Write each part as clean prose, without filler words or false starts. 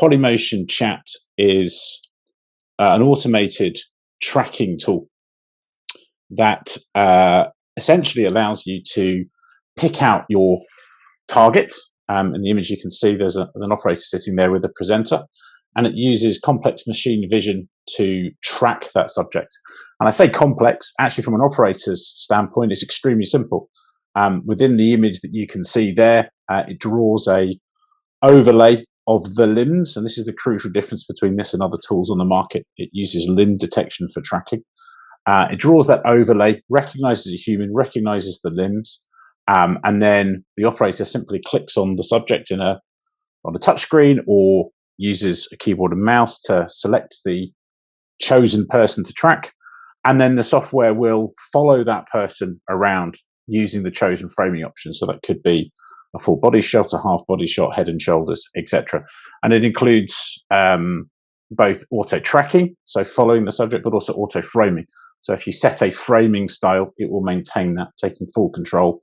Polymotion Chat is an automated tracking tool that essentially allows you to pick out your targets. In the image you can see there's an operator sitting there with a presenter, and it uses complex machine vision to track that subject. And I say complex, actually from an operator's standpoint, it's extremely simple. Within the image that you can see there, it draws a overlay of the limbs, and this is the crucial difference between this and other tools on the market. It uses limb detection for tracking. It draws that overlay, recognizes a human, recognizes the limbs, and then the operator simply clicks on the subject on the touchscreen, or uses a keyboard and mouse to select the chosen person to track, and then the software will follow that person around using the chosen framing option. So that could be a full body shot, a half body shot, head and shoulders, etc. And it includes both auto tracking, so following the subject, but also auto framing. So if you set a framing style, it will maintain that, taking full control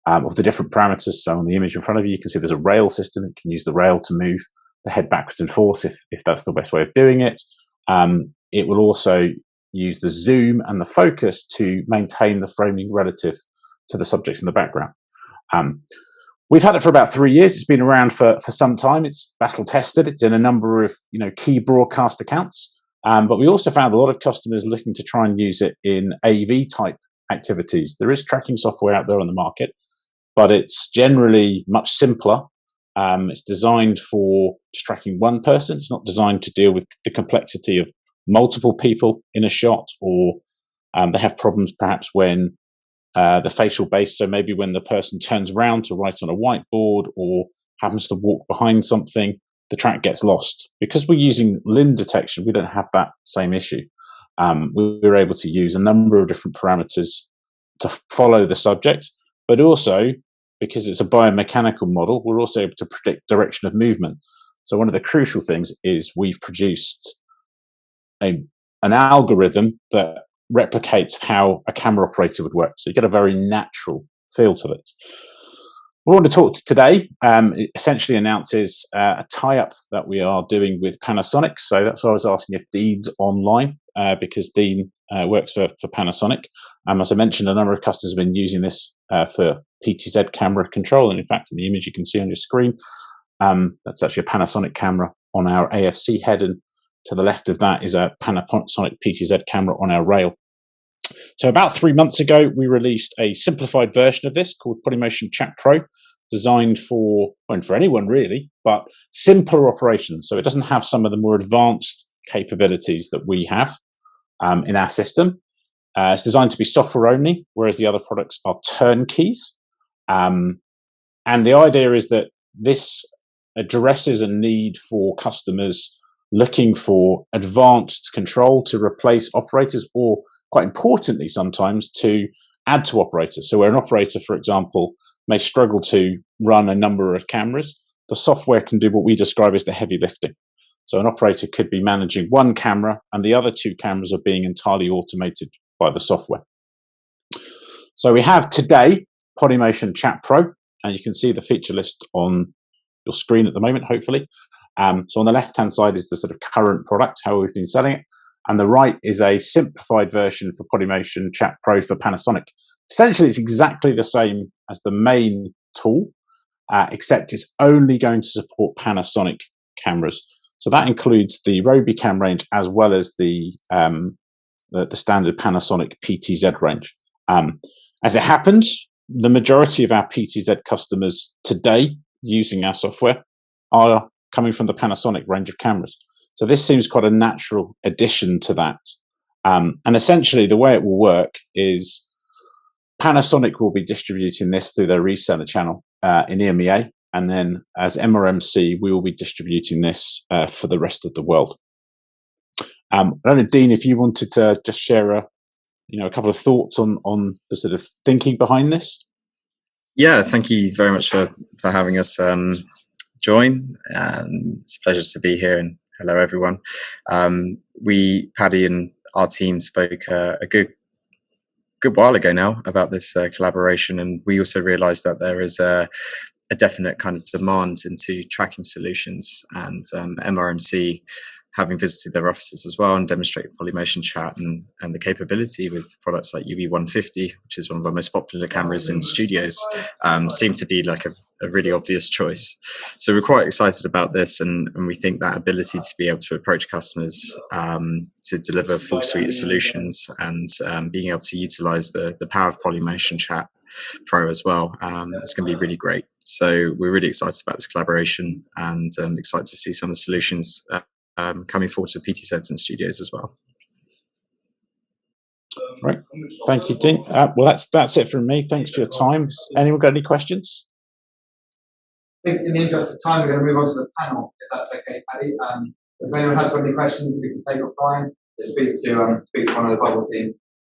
of the different parameters. So on the image in front of you, you can see there's a rail system. It can use the rail to move the head backwards and forth if that's the best way of doing it. It will also use the zoom and the focus to maintain the framing relative to the subjects in the background. We've had it for about 3 years. It's been around for some time. It's battle tested. It's in a number of key broadcast accounts. But we also found a lot of customers looking to try and use it in AV type activities. There is tracking software out there on the market, but it's generally much simpler. It's designed for just tracking one person. It's not designed to deal with the complexity of multiple people in a shot, or they have problems perhaps when the facial base, so maybe when the person turns around to write on a whiteboard or happens to walk behind something, the track gets lost. Because we're using limb detection, we don't have that same issue. We're able to use a number of different parameters to follow the subject, but also, because it's a biomechanical model, we're also able to predict direction of movement. So one of the crucial things is we've produced an algorithm that replicates how a camera operator would work. So you get a very natural feel to it. What I want to talk to today it essentially announces a tie-up that we are doing with Panasonic. So that's why I was asking if Dean's online, because Dean works for Panasonic. As I mentioned, a number of customers have been using this for PTZ camera control. And in fact, in the image you can see on your screen, that's actually a Panasonic camera on our AFC head. And to the left of that is a Panasonic PTZ camera on our rail. So about 3 months ago, we released a simplified version of this called Polymotion Chat Pro, designed for anyone really, but simpler operations. So it doesn't have some of the more advanced capabilities that we have in our system. It's designed to be software only, whereas the other products are turnkeys. And the idea is that this addresses a need for customers looking for advanced control to replace operators, or quite importantly, sometimes to add to operators. So where an operator, for example, may struggle to run a number of cameras, the software can do what we describe as the heavy lifting. So an operator could be managing one camera and the other two cameras are being entirely automated by the software. So we have today Polymotion Chat Pro, and you can see the feature list on your screen at the moment, hopefully. So on the left-hand side is the sort of current product, how we've been selling it. And the right is a simplified version for Polymotion Chat Pro for Panasonic. Essentially, it's exactly the same as the main tool, except it's only going to support Panasonic cameras. So that includes the Robicam range as well as the standard Panasonic PTZ range. As it happens, the majority of our PTZ customers today using our software are coming from the Panasonic range of cameras. So this seems quite a natural addition to that. And essentially the way it will work is Panasonic will be distributing this through their reseller channel in EMEA. And then as MRMC, we will be distributing this for the rest of the world. I don't know, Dean, if you wanted to just share a couple of thoughts on the sort of thinking behind this. Yeah, thank you very much for having us join. It's a pleasure to be here, and hello everyone. Paddy and our team spoke a good while ago now about this collaboration, and we also realised that there is a a definite kind of demand into tracking solutions, and MRMC, having visited their offices as well and demonstrated Polymotion Chat and the capability with products like UV150, which is one of our most popular cameras in studios, seemed to be like a really obvious choice. So we're quite excited about this, and we think that ability to be able to approach customers to deliver a full suite of solutions, and being able to utilize the power of Polymotion Chat Pro as well, it's going to be really great. So we're really excited about this collaboration, and excited to see some of the solutions coming forward to PT Centre and studios as well. Right. Thank you, Dean. Well, that's it from me. Thanks for your time. Anyone got any questions? I think in the interest of time, we're going to move on to the panel, if that's okay, Paddy. If anyone has got any questions, we can take offline to speak to one of the bubble team.